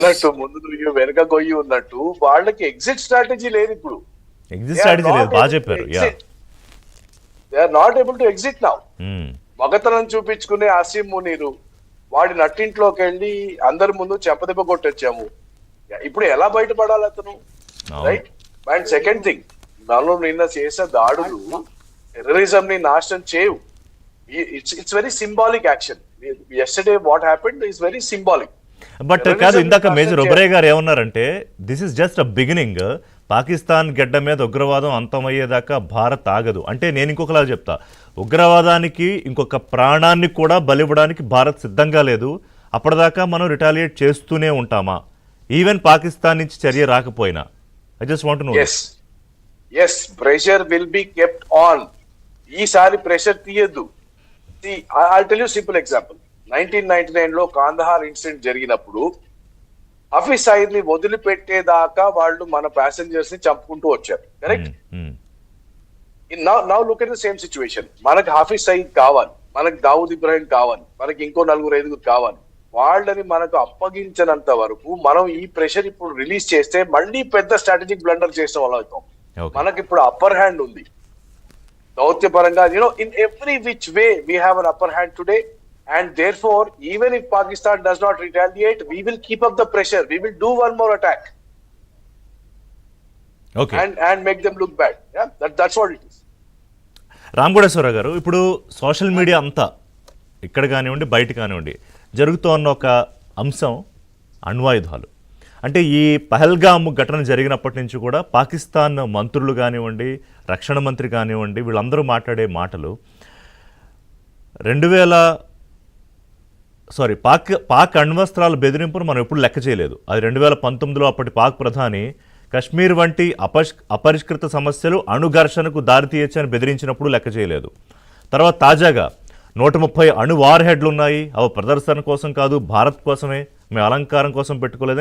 అన్నట్టు ముందు నువ్వు వెనక గొయ్యి ఉన్నట్టు వాళ్ళకి ఎగ్జిట్ స్ట్రాటజీ లేదు ఇప్పుడు. ఎగ్జిట్ స్ట్రాటజీ లేదు, బాగా చెప్పారు. They are not able to exit now. మగతనం చూపించుకునే ఆసిమ్ మునీరు వాడి నట్టింట్లోకి వెళ్ళి అందరి ముందు చెంపదెబ్బ కొట్టొచ్చాము. ఇప్పుడు ఎలా బయటపడాలి అతను, రైట్? అండ్ సెకండ్ థింగ్, నన్ను నిన్న చేసిన దాడులు టెర్రరిజం ని నాశనం చేయవు. It's very symbolic action. Yesterday what happened is very symbolic. But కాదు, ఇందాక మేజర్ ఒబరే గారు ఏమన్నారంటే this is just a beginning, Pakistan గడ్డ మీద ఉగ్రవాదం అంతమయ్యేదాకా భారత్ ఆగదు అంటే. నేను ఇంకొకలా చెప్తా, ఉగ్రవాదానికి ఇంకొక ప్రాణాన్ని కూడా బలివ్వడానికి భారత్ సిద్ధంగా లేదు. అప్పటిదాకా మనం రిటాలియేట్ చేస్తూనే ఉంటామా, ఈవెన్ పాకిస్తాన్ నుంచి చర్య రాకపోయినా? I just want to know. yes pressure will be kept on. ఈసారి pressure తీయద్దు. I'll tell you simple example. 1999 లో కాందహార్ ఇన్సిడెంట్ జరిగినప్పుడు హఫీజ్ సయీద్ ని వదిలిపెట్టేదాకా వాళ్ళు మన ప్యాసింజర్స్ ని చంపుకుంటూ వచ్చారు, correct? Now look at the same situation. మనకి హఫీజ్ సయీద్ కావాలి, మనకి దావుద్ ఇబ్రాహిం కావాలి, మనకి ఇంకో 4-5 కావాలి. వాళ్ళని మనకు అప్పగించినంత వరకు మనం ఈ ప్రెషర్ ఇప్పుడు రిలీజ్ చేస్తే మళ్ళీ పెద్ద స్ట్రాటజిక్ బ్లండర్ చేసిన వాళ్ళు అవుతాం. మనకి ఇప్పుడు అప్పర్ హ్యాండ్ ఉంది దౌత్యపరంగా. In every which way we have an upper hand today. And therefore, even if Pakistan does not retaliate, we will keep up the pressure. We will do one more attack. Okay. And make them look bad. Yeah, that's what it is. రామగోడేశ్వరరావు గారు, ఇప్పుడు social media అంతా ఇక్కడ కానివ్వండి బయట కానివ్వండి జరుగుతున్న ఒక అంశం అణ్వాయుధాలు. అంటే ఈ పహల్గామ్ ఘటన జరిగినప్పటి నుంచి కూడా పాకిస్తాన్ మంత్రులు కానివ్వండి, రక్షణ మంత్రి కానివ్వండి, వీళ్ళందరూ మాట్లాడే మాటలు పాక్ అణ్వస్త్రాల బెదిరింపును మనం ఎప్పుడు లెక్క చేయలేదు. అది 2019లో అప్పటి పాక్ ప్రధాని కశ్మీర్ వంటి అపరిష్కృత సమస్యలు అణుఘర్షణకు దారితీయచ్చని బెదిరించినప్పుడు లెక్క చేయలేదు. తర్వాత తాజాగా 130 అణు వార్ హెడ్లు ఉన్నాయి, అవి ప్రదర్శన కోసం కాదు, భారత్ కోసమే, మేము అలంకారం కోసం పెట్టుకోలేదు.